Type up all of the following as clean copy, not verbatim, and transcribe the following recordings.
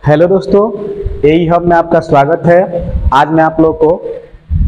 Hello दोस्तों, यही hub में आपका स्वागत है। आज मैं आप लोग को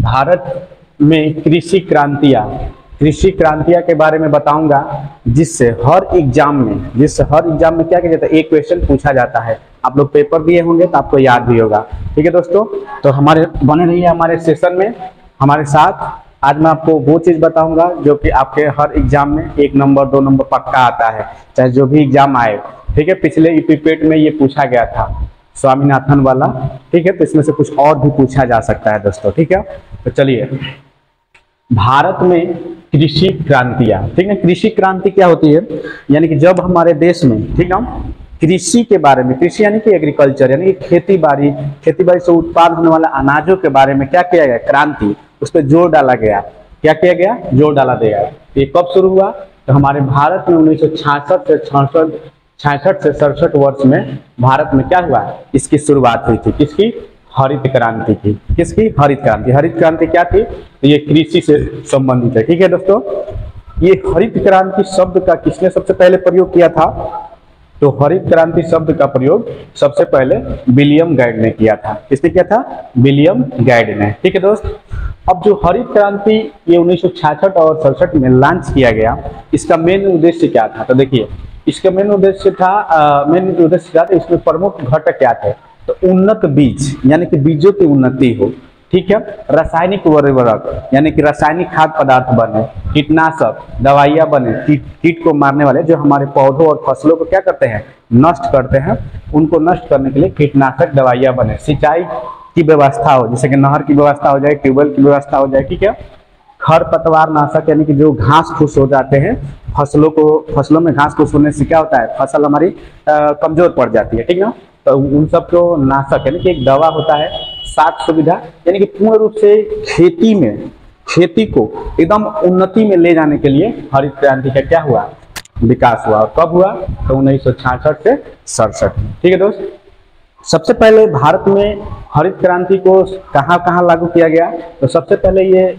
भारत में कृषि क्रांतियाँ के बारे में बताऊंगा, जिससे हर एग्जाम में क्या किया जाता है, एक क्वेश्चन पूछा जाता है। आप लोग पेपर दिए होंगे तो आपको याद भी होगा। ठीक है दोस्तों, तो हमारे बने रहिए हमारे सेशन में हमारे साथ। आज मैं आपको वो चीज़ बताऊंगा जो कि आपके हर एग्जाम में 1 नंबर 2 नंबर पक्का आता है, चाहे जो भी एग्जाम आए। ठीक है, पिछले ईपीपेट में ये पूछा गया था स्वामीनाथन वाला। ठीक है, तो इसमें से कुछ और भी पूछा जा सकता है दोस्तों। ठीक है, तो चलिए, भारत में कृषि क्रांतियां। ठीक है, कृषि क्रांति क्या होती है, यानी कि जब हमारे देश में, ठीक है, कृषि के बारे में, कृषि यानी कि एग्रीकल्चर यानी कि खेती बाड़ी से उत्पादन होने वाला अनाजों के बारे में क्या किया गया, क्रांति, उस पर जोर डाला गया। क्या किया गया, जोर डाला गया। ये कब शुरू हुआ, तो हमारे भारत में 1966 से 67 वर्ष में भारत में क्या हुआ, इसकी शुरुआत हुई थी। किसकी, हरित क्रांति की। किसकी, हरित क्रांति। हरित क्रांति क्या थी, तो ये कृषि से संबंधित है। ठीक है दोस्तों, ये हरित क्रांति शब्द का किसने सबसे पहले प्रयोग किया था, तो हरित क्रांति शब्द का प्रयोग सबसे पहले विलियम गाइड ने किया था। किसने किया था, विलियम गाइड ने। ठीक है दोस्त, अब जो हरित क्रांति ये 1966 और 67 में लॉन्च किया गया, इसका मेन उद्देश्य क्या था, तो देखिए इसका मेन उद्देश्य था इसमें प्रमुख घटक क्या थे, तो उन्नत बीज यानी कि बीजों की उन्नति हो। ठीक है, रासायनिक उर्वरक यानी कि रासायनिक खाद्य पदार्थ बने, कीटनाशक दवाइयाँ बने, कीट को मारने वाले जो हमारे पौधों और फसलों को क्या करते हैं, नष्ट करते हैं, उनको नष्ट करने के लिए कीटनाशक दवाइयाँ बने, सिंचाई की व्यवस्था हो, जैसे कि नहर की व्यवस्था हो जाए, ट्यूबवेल की व्यवस्था हो जाए। ठीक है, खरपतवार नाशक यानी कि जो घास फूस हो जाते हैं फसलों में घास फूस होने से क्या होता है, फसल हमारी कमजोर पड़ जाती है। ठीक है ना, तो उन सब को नाशक यानी कि एक दवा होता है। सात सुविधा यानी कि पूर्ण रूप से खेती को एकदम उन्नति में ले जाने के लिए हरित क्रांति का क्या हुआ, विकास हुआ। और कब हुआ, तो 1966 से 67। ठीक है दोस्त, सबसे पहले भारत में हरित क्रांति को कहाँ कहाँ लागू किया गया, तो सबसे पहले ये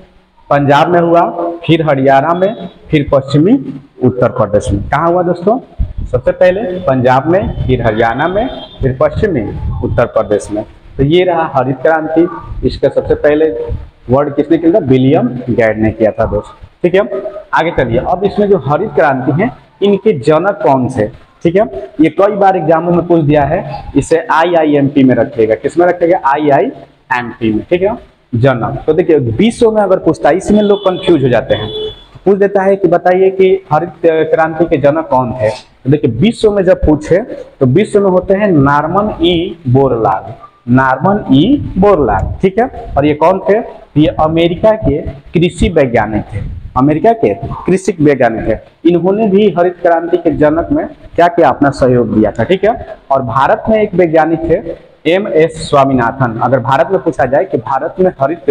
पंजाब में हुआ, फिर हरियाणा में, फिर पश्चिमी उत्तर प्रदेश में। कहाँ हुआ दोस्तों, सबसे पहले पंजाब में, फिर हरियाणा में, फिर पश्चिमी उत्तर प्रदेश में। तो ये रहा हरित क्रांति। इसका सबसे पहले वर्ड किसने किया था, विलियम गाइड ने किया था दोस्त। ठीक है, आगे चलिए। अब इसमें जो हरित क्रांति है, इनके जनक कौन से। ठीक है, ये कई बार एग्जामों में पूछ दिया है, इसे IIMP में रखेगा। किसमें रखेगा, IIMP में। ठीक है, जनक। तो देखिए विश्व में अगर पूछता है, इसमें लोग कंफ्यूज हो जाते हैं, पूछ देता है कि बताइए कि हरित क्रांति के जनक कौन थे। तो देखिए विश्व में जब पूछे तो विश्व में होते हैं नॉर्मन ई बोरलॉग। ठीक है, और ये कौन थे, ये अमेरिका के कृषि वैज्ञानिक थे। इन्होंने भी हरित क्रांति के जनक में क्या किया, अपना सहयोग दिया था। ठीक है, और भारत में एक वैज्ञानिक थे MS स्वामीनाथन। अगर भारत में पूछा जाए कि भारत में हरित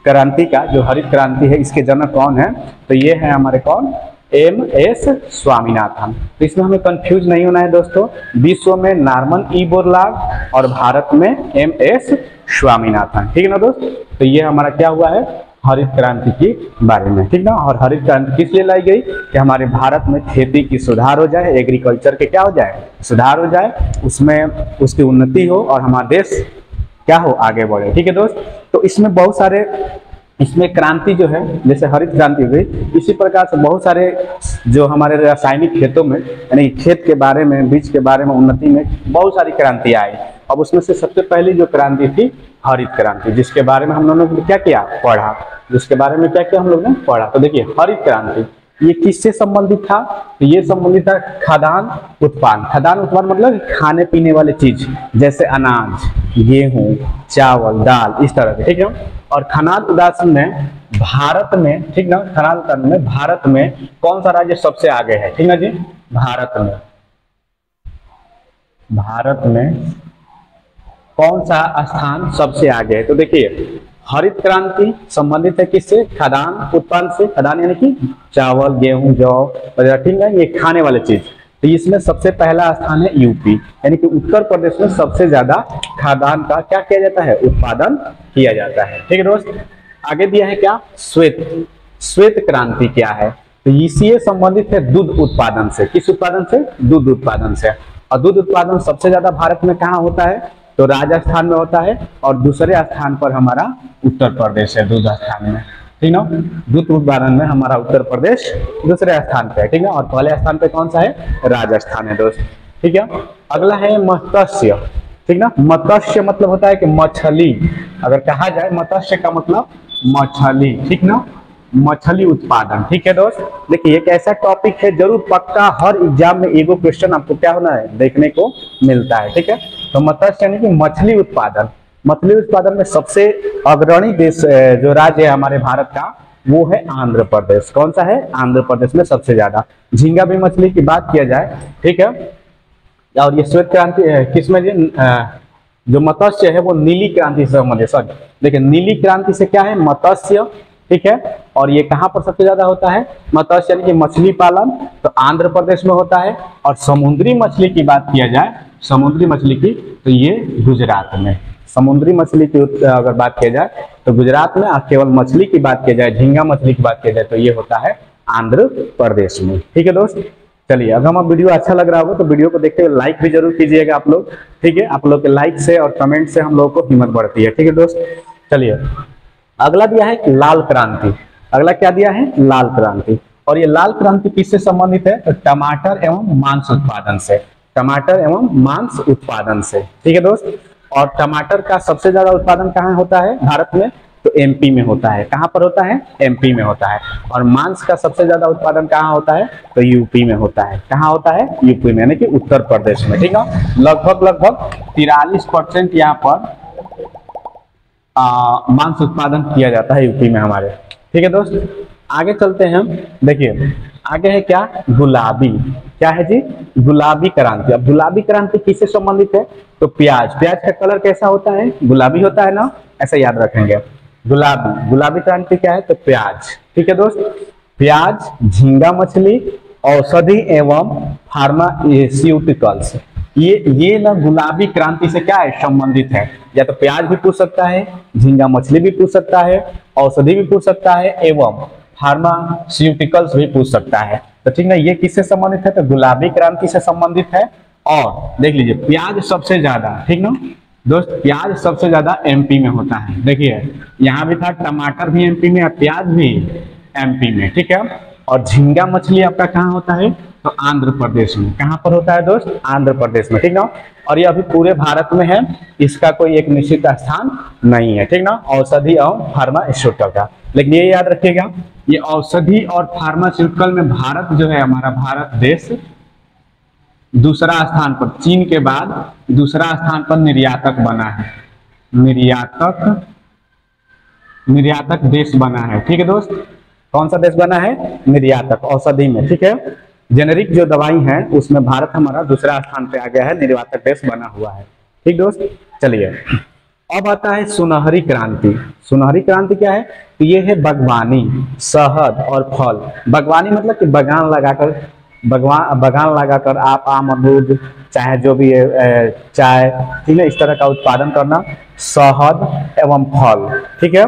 क्रांति का जो हरित क्रांति है, इसके जनक कौन है, तो ये है हमारे कौन, MS स्वामीनाथन। तो इसमें हमें कंफ्यूज नहीं होना है दोस्तों। विश्व में नॉर्मन ई बोरलॉग और भारत में MS स्वामीनाथन। ठीक है ना दोस्त, तो ये हमारा क्या हुआ है, हरित क्रांति के बारे में। ठीक ना, और हरित क्रांति किस लिए लाई गई, कि हमारे भारत में खेती की सुधार हो जाए, एग्रीकल्चर के क्या हो जाए, सुधार हो जाए, उसमें उसकी उन्नति हो और हमारा देश क्या हो, आगे बढ़े। ठीक है दोस्त, तो इसमें बहुत सारे, इसमें क्रांति जो है, जैसे हरित क्रांति हो गई, इसी प्रकार से बहुत सारे जो हमारे रासायनिक खेतों में यानी खेत के बारे में, बीज के बारे में, उन्नति में बहुत सारी क्रांति आई। अब उसमें से सबसे पहली जो क्रांति थी हरित क्रांति, जिसके बारे में हम लोगों ने क्या किया, पढ़ा। हम लोग ने पढ़ा। तो देखिए हरित क्रांति ये किससे संबंधित था, तो ये संबंधित था खाद्यान्न उत्पादन मतलब खाने पीने वाले चीज, जैसे अनाज, गेहूं, चावल, दाल, इस तरह के। ठीक है, और खाद्यान्न उत्पादन में भारत में, ठीक ना, खाद्यान्न उत्पादन में भारत में कौन सा राज्य सबसे आगे है, ठीक ना जी, भारत में कौन सा स्थान सबसे आगे है, तो देखिए हरित क्रांति संबंधित है किससे, खाद्यान्न उत्पादन से। खाद्यान्न यानी कि चावल, गेहूं, जौ वगैरह, ठीक है, ये खाने वाले चीज। तो इसमें सबसे पहला स्थान है यूपी, यानी कि उत्तर प्रदेश में सबसे ज्यादा खाद्यान्न का क्या किया जाता है, उत्पादन किया जाता है। ठीक है दोस्त, आगे दिया है क्या, श्वेत क्रांति क्या है, तो इसी संबंधित है दूध उत्पादन से। किस उत्पादन से, दूध उत्पादन से। और दूध उत्पादन सबसे ज्यादा भारत में कहाँ होता है, तो राजस्थान में होता है, और दूसरे स्थान पर हमारा उत्तर प्रदेश है दूध स्थान में, ठीक ना। दूध उत्पादन में हमारा उत्तर प्रदेश दूसरे स्थान पे है, ठीक ना, और पहले स्थान पे कौन सा है, राजस्थान है दोस्त, ठीक है। अगला है मत्स्य, ठीक ना। मत्स्य मतलब होता है कि मछली, अगर कहा जाए मत्स्य का मतलब मछली, ठीक ना, मछली उत्पादन, ठीक है दोस्त। देखिए एक ऐसा टॉपिक है जरूर पक्का हर एग्जाम में एगो क्वेश्चन आपको क्या होना है, देखने को मिलता है, ठीक है। तो मत्स्य यानी कि मछली उत्पादन, मछली उत्पादन में सबसे अग्रणी देश जो राज्य है हमारे भारत का वो है आंध्र प्रदेश। कौन सा है, आंध्र प्रदेश में सबसे ज्यादा। झींगा भी मछली की बात किया जाए, ठीक है। और ये श्वेत क्रांति किसमें जो मत्स्य है वो नीली क्रांति से संबंधित, सॉरी देखिए नीली क्रांति से क्या है, मत्स्य, ठीक है। और ये कहाँ पर सबसे ज्यादा होता है, मत्स्य यानी कि मछली पालन, तो आंध्र प्रदेश में होता है। और समुद्री मछली की बात किया जाए, समुद्री मछली की, तो ये गुजरात में। समुद्री मछली की अगर बात किया जाए तो गुजरात में, केवल मछली की बात किया जाए, झींगा मछली की बात किया जाए तो ये होता है आंध्र प्रदेश में, ठीक है दोस्त। चलिए अगर हमारा वीडियो अच्छा लग रहा होगा तो वीडियो को देखते हुए लाइक भी जरूर कीजिएगा आप लोग, ठीक है। आप लोग के लाइक से और कमेंट से हम लोगों को हिम्मत बढ़ती है, ठीक है दोस्त। चलिए अगला दिया है लाल क्रांति। अगला क्या दिया है, लाल क्रांति। और ये लाल क्रांति किससे संबंधित है, तो टमाटर एवं मांस उत्पादन से, टमाटर एवं मांस उत्पादन से, ठीक है दोस्त। और टमाटर का सबसे ज्यादा उत्पादन कहाँ होता है भारत में, तो एमपी में होता है। कहाँ पर होता है, एमपी में होता है। और मांस का सबसे ज्यादा उत्पादन कहाँ होता है, तो यूपी में होता है। कहाँ होता है, यूपी में, यानी कि उत्तर प्रदेश में, ठीक है। लगभग 43% यहाँ पर मांस उत्पादन किया जाता है यूपी में हमारे, ठीक है दोस्त। आगे चलते हैं हम, देखिए आगे है क्या, गुलाबी, क्या है जी, गुलाबी क्रांति। अब गुलाबी क्रांति किससे संबंधित है, तो प्याज, प्याज का कलर कैसा होता है, गुलाबी होता है ना, ऐसा याद रखेंगे। गुलाबी, गुलाबी क्रांति क्या है, तो प्याज, ठीक है दोस्त। प्याज, झींगा मछली, औषधि एवं फार्मास्यूटिकल्स, ये ना गुलाबी क्रांति से क्या है, संबंधित है। या तो प्याज भी पूछ सकता है, झींगा मछली भी पूछ सकता है, औषधि भी पूछ सकता है, एवं फार्मास्यूटिकल्स भी पूछ सकता है। तो ठीक ना, ये किससे संबंधित है, तो गुलाबी क्रांति से संबंधित है। और देख लीजिए प्याज सबसे ज्यादा, ठीक ना दोस्त, प्याज सबसे ज्यादा एमपी में होता है। देखिए यहाँ भी था, टमाटर भी एमपी में, प्याज भी एमपी में, ठीक है। और झींगा मछली आपका कहाँ होता है, तो आंध्र प्रदेश में। कहाँ पर होता है दोस्त, आंध्र प्रदेश में, ठीक ना। और ये अभी पूरे भारत में है, इसका कोई एक निश्चित स्थान नहीं है, ठीक ना। औषधि और फार्मास्यूटिकल का, लेकिन ये याद रखिएगा, ये औषधि और फार्मास्यूटिकल में भारत जो है, हमारा भारत देश दूसरा स्थान पर, चीन के बाद दूसरा स्थान पर निर्यातक बना है, निर्यातक देश बना है, ठीक है दोस्त। कौन सा देश बना है, निर्यातक, औषधि में, ठीक है। जेनेरिक जो दवाई है उसमें भारत हमारा दूसरा स्थान पे आ गया है, निर्यातक देश बना हुआ है, ठीक दोस्त। चलिए अब आता है सुनहरी क्रांति। सुनहरी क्रांति क्या है, तो ये है बागवानी, शहद और फल। बागवानी मतलब कि बगान लगाकर आप आम, अमरूद, चाहे जो भी चाय, ठीक है, इस तरह का उत्पादन करना, शहद एवं फल, ठीक है।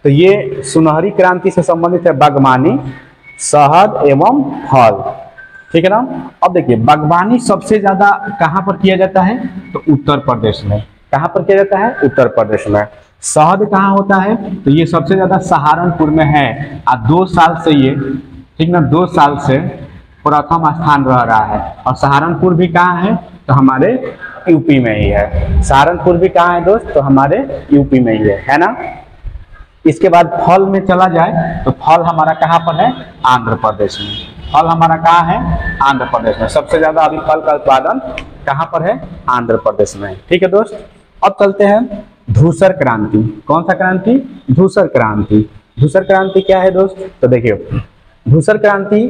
तो ये सुनहरी क्रांति से संबंधित है, बागवानी, शहद एवं फल, ठीक है ना। अब देखिए बागवानी सबसे ज्यादा कहाँ पर किया जाता है, तो उत्तर प्रदेश में। कहाँ पर किया जाता है, उत्तर प्रदेश में। शहद कहाँ होता है, तो ये सबसे ज्यादा सहारनपुर में है। 2 साल से ये, ठीक ना, 2 साल से प्रथम स्थान रह रहा है। और सहारनपुर भी कहाँ है, तो हमारे यूपी में ही है। सहारनपुर भी कहाँ है दोस्त, तो हमारे यूपी में ही है ना। इसके बाद फल में चला जाए तो फल हमारा कहाँ पर है, आंध्र प्रदेश में। फल हमारा कहाँ है, आंध्र प्रदेश में। सबसे ज्यादा अभी फल का उत्पादन कहाँ पर है, आंध्र प्रदेश में, ठीक है दोस्त। अब चलते हैं धूसर क्रांति। कौन सा क्रांति, धूसर क्रांति। धूसर क्रांति क्या है दोस्त, तो देखिए धूसर क्रांति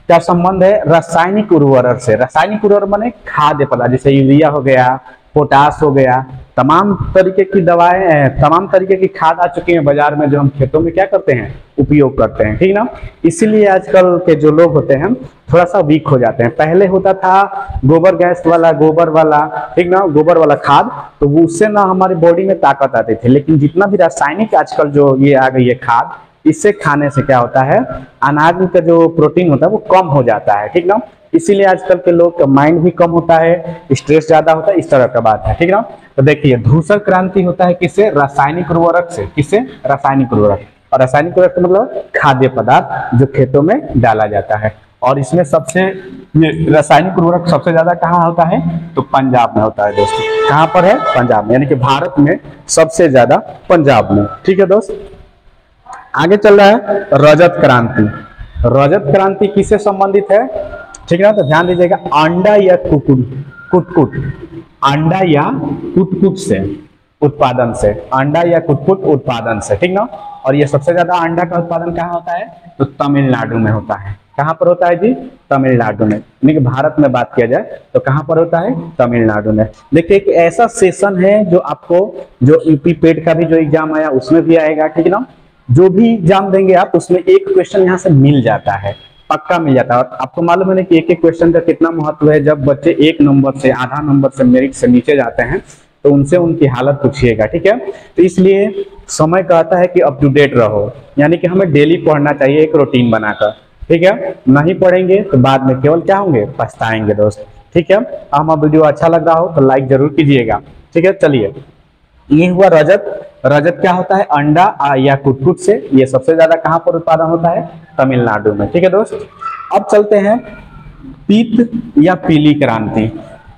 का संबंध है रासायनिक उर्वरक से। रासायनिक उर्वरक माने खाद्य पदार्थ, जैसे यूरिया हो गया, पोटास हो गया, तमाम तरीके की दवाएं, तमाम तरीके की खाद आ चुकी है बाजार में, जो हम खेतों में क्या करते हैं, उपयोग करते हैं, ठीक ना। इसीलिए आजकल के जो लोग होते हैं थोड़ा सा वीक हो जाते हैं। पहले होता था गोबर गैस वाला, गोबर वाला, ठीक ना, गोबर वाला खाद, तो उससे ना हमारी बॉडी में ताकत आती थी। लेकिन जितना भी रासायनिक आजकल जो ये आ गई है खाद, इससे खाने से क्या होता है, अनाज का जो प्रोटीन होता है वो कम हो जाता है, ठीक ना। इसीलिए आजकल के लोग का माइंड भी कम होता है, स्ट्रेस ज्यादा होता है, इस तरह का बात है, ठीक है ना। तो देखिए धूसर क्रांति होता है किससे, रासायनिक उर्वरक से, किससे, रासायनिक उर्वरक। और रासायनिक उर्वरक का मतलब खाद्य पदार्थ जो खेतों में डाला जाता है। और इसमें सबसे रासायनिक उर्वरक सबसे ज्यादा कहाँ होता है, तो पंजाब में होता है दोस्तों। कहाँ पर है, पंजाब में, यानी कि भारत में सबसे ज्यादा पंजाब में, ठीक है दोस्त। आगे चल रहा है रजत क्रांति। रजत क्रांति किससे संबंधित है, ठीक है ना। तो ध्यान दीजिएगा, अंडा या कुटकुट, अंडा या कुटकुट से उत्पादन से, अंडा या कुटकुट उत्पादन से, ठीक ना। और ये सबसे ज्यादा अंडा का उत्पादन कहाँ होता है, तो तमिलनाडु में होता है। कहाँ पर होता है जी, तमिलनाडु में। यानी कि भारत में बात किया जाए तो कहाँ पर होता है, तमिलनाडु में। देखिए एक ऐसा सेशन है जो आपको, जो यूपी पेट का भी जो एग्जाम आया उसमें भी आएगा, ठीक है ना। जो भी एग्जाम देंगे आप उसमें एक क्वेश्चन यहाँ से मिल जाता है, पक्का मिल जाता है। और आपको मालूम है कि एक एक क्वेश्चन का कितना महत्व है। जब बच्चे 1 नंबर से, आधा नंबर से, मेरिट से नीचे जाते हैं तो उनसे उनकी हालत पूछिएगा, ठीक है। तो इसलिए समय कहता है कि अप टू डेट रहो, यानी कि हमें डेली पढ़ना चाहिए एक रूटीन बनाकर, ठीक है। नहीं पढ़ेंगे तो बाद में केवल क्या होंगे, पछताएंगे दोस्त, ठीक है। हमारा वीडियो अच्छा लग रहा हो तो लाइक जरूर कीजिएगा, ठीक है। चलिए ये हुआ रजत। रजत क्या होता है, अंडा या कुटकुट से। ये सबसे ज्यादा कहाँ पर उत्पादन होता है, तमिलनाडु में, ठीक है दोस्त। अब चलते हैं पीत या पीली क्रांति।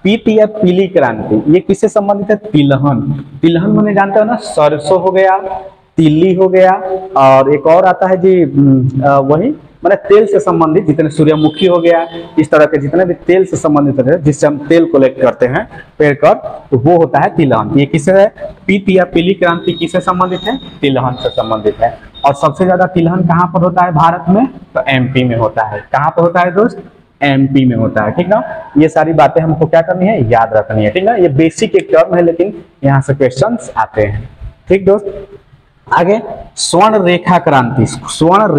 पीत या पीली क्रांति ये किससे संबंधित है, तिलहन। तिलहन मैंने जानते हो ना, सरसों हो गया, तिल्ली हो गया, और एक और आता है जी वही मैंने तेल से संबंधित जितने, सूर्यमुखी हो गया, इस तरह के जितने भी तेल से संबंधित है, जिससे हम तेल कलेक्ट करते हैं पेड़ कर, तो वो होता है तिलहन। ये किससे है, पीत या पीली क्रांति किससे संबंधित है, तिलहन से संबंधित है। और सबसे ज्यादा तिलहन कहाँ पर होता है भारत में, तो एमपी में होता है। कहाँ पर होता है दोस्त, एमपी में होता है, ठीक ना। ये सारी बातें हमको क्या करनी है, याद रखनी है, ठीक ना। ये बेसिक एक टर्म है लेकिन यहाँ से क्वेश्चंस आते हैं, ठीक दोस्त। आगे स्वर्ण रेखा क्रांति, स्वर्ण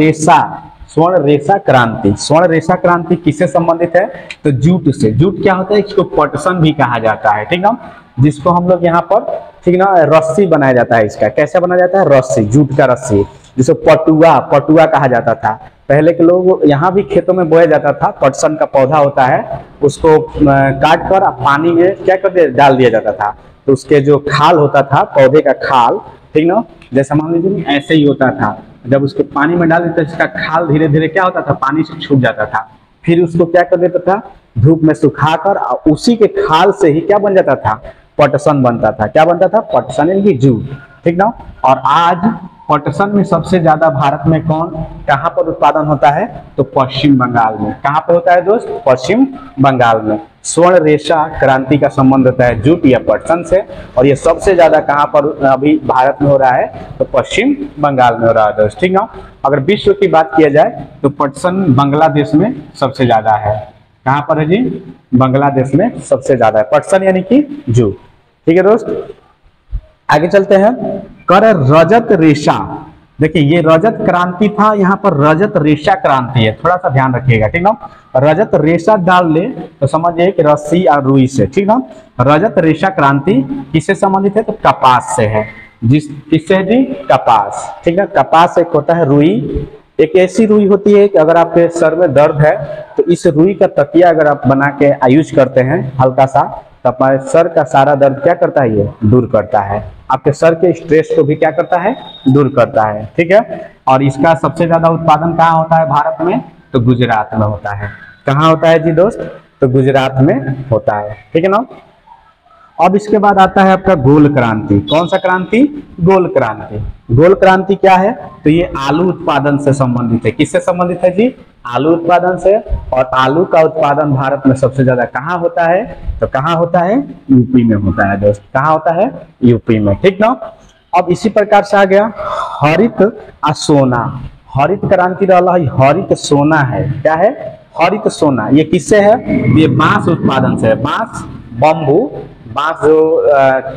रेशा क्रांति। स्वर्ण रेशा क्रांति किससे संबंधित है, तो जूट से। जूट क्या होता है, इसको पटसन भी कहा जाता है, ठीक ना, जिसको हम लोग यहाँ पर, ठीक ना, रस्सी बनाया जाता है। इसका कैसे बनाया जाता है, रस्सी, जूट का रस्सी, जिसे पटुआ कहा जाता था। पहले के लोग यहाँ भी खेतों में बोया जाता था, पटसन का पौधा होता है, उसको काट कर पानी में क्या कर डाल दिया जाता था। तो उसके जो खाल होता था, पौधे का खाल, ठीक ना, जैसा मान लीजिए ऐसे ही होता था। जब उसको पानी में डाल देते इसका खाल धीरे धीरे क्या होता था, पानी से छूट जाता था। फिर उसको क्या कर देता था, धूप में सुखाकर, उसी के खाल से ही क्या बन जाता था, पटसन बनता था। क्या बनता था, पटसन यानी कि जूट, ठीक ना। और आज पटसन में सबसे ज्यादा भारत में कहाँ पर उत्पादन होता है, तो पश्चिम बंगाल में। कहाँ पर होता है दोस्त, पश्चिम बंगाल में। स्वर्ण रेशा क्रांति का संबंध होता है जूट या पटसन से, और ये सबसे ज्यादा कहाँ पर अभी भारत में हो रहा है, तो पश्चिम बंगाल में हो रहा है दोस्त, ठीक ना। अगर विश्व की बात किया जाए तो पटसन बांग्लादेश में सबसे ज्यादा है। कहाँ पर है जी, बांग्लादेश में सबसे ज्यादा है पटसन यानी कि जूट, ठीक है दोस्त। आगे चलते हैं, कर रजत रेशा। देखिए ये रजत क्रांति था, यहाँ पर रजत रेशा क्रांति है, थोड़ा सा ध्यान रखिएगा, ठीक ना। रजत रेशा डाल ले तो समझिए कि रस्सी और रुई से, ठीक ना। रजत रेशा क्रांति किससे संबंधित है, तो कपास से है। किससे है जी, कपास, ठीक है। कपास एक होता है रुई, एक ऐसी रुई होती है कि अगर आपके सर में दर्द है तो इस रुई का तकिया अगर आप बना के यूज करते हैं हल्का सा, तो हमारे सर का सारा दर्द क्या करता है, ये दूर करता है। आपके सर के स्ट्रेस को भी क्या करता है, दूर करता है, ठीक है। और इसका सबसे ज्यादा उत्पादन कहाँ होता है भारत में, तो गुजरात में होता है। कहाँ होता है जी दोस्त, तो गुजरात में होता है, ठीक है ना। अब इसके बाद आता है आपका गोल क्रांति। कौन सा क्रांति, गोल क्रांति। गोल क्रांति क्या है, तो ये आलू उत्पादन से संबंधित है। किससे संबंधित है जी, आलू उत्पादन से। और आलू का उत्पादन भारत में सबसे ज्यादा कहाँ होता है, तो कहाँ होता है, यूपी में होता है दोस्त। कहाँ होता है, यूपी में, ठीक ना। अब इसी प्रकार से आ गया हरित आ सोना। हरित क्रांति रहा हरित सोना है। क्या है, हरित सोना। ये किससे है, ये बांस उत्पादन से है। बांस, बम्बू, बांस जो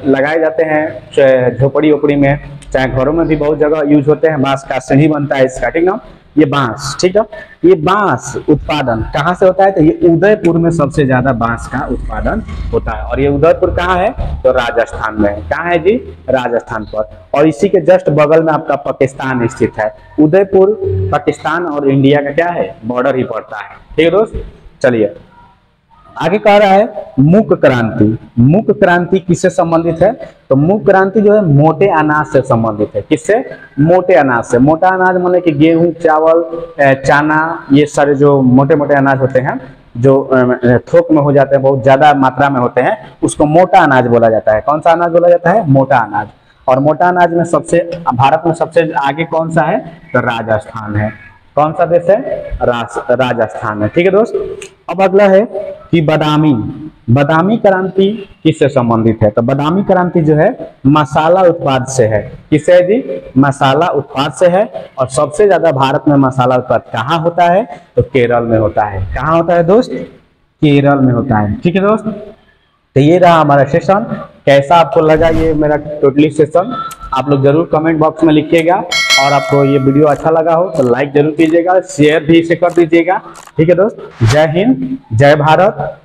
लगाए जाते हैं झोपड़ी ओपड़ी में, चाहे घरों में भी बहुत जगह यूज होते हैं। बांस का सीढ़ी बनता है इसका, ठीक ना। ये बांस, ठीक है। ये बांस उत्पादन कहाँ से होता है, तो ये उदयपुर में सबसे ज्यादा बांस का उत्पादन होता है। और ये उदयपुर कहाँ है, तो राजस्थान में है। कहाँ है जी, राजस्थान पर। और इसी के जस्ट बगल में आपका पाकिस्तान स्थित है। उदयपुर पाकिस्तान और इंडिया का क्या है, बॉर्डर ही पड़ता है, ठीक है दोस्त। चलिए आगे कह रहा है मूक क्रांति। मूक क्रांति किससे संबंधित है? तो मूक क्रांति जो है मोटे अनाज से संबंधित है। किससे? मोटे अनाज से। मोटा अनाज माने कि गेहूं, चावल, चना, ये सारे जो मोटे मोटे अनाज होते हैं जो थोक में हो जाते हैं, बहुत ज्यादा मात्रा में होते हैं, उसको मोटा अनाज बोला जाता है। कौन सा अनाज बोला जाता है? मोटा अनाज। और मोटा अनाज में सबसे भारत में सबसे आगे कौन सा है? तो राजस्थान है। कौन सा देश है? राजस्थान है। ठीक है दोस्त। अब अगला है कि बादामी। बादामी क्रांति किससे संबंधित है? तो बादामी क्रांति जो है मसाला उत्पाद से है। किससे है जी? मसाला उत्पाद से है। और सबसे ज्यादा भारत में मसाला उत्पाद कहाँ होता है? तो केरल में होता है। कहाँ होता है दोस्त? केरल में होता है। ठीक है दोस्त। तो ये रहा हमारा सेशन। कैसा आपको लगा ये मेरा टोटली सेशन? आप लोग जरूर कमेंट बॉक्स में लिखिएगा। और आपको ये वीडियो अच्छा लगा हो तो लाइक जरूर कीजिएगा, शेयर भी इसे कर दीजिएगा। ठीक है दोस्त। जय हिंद, जय भारत।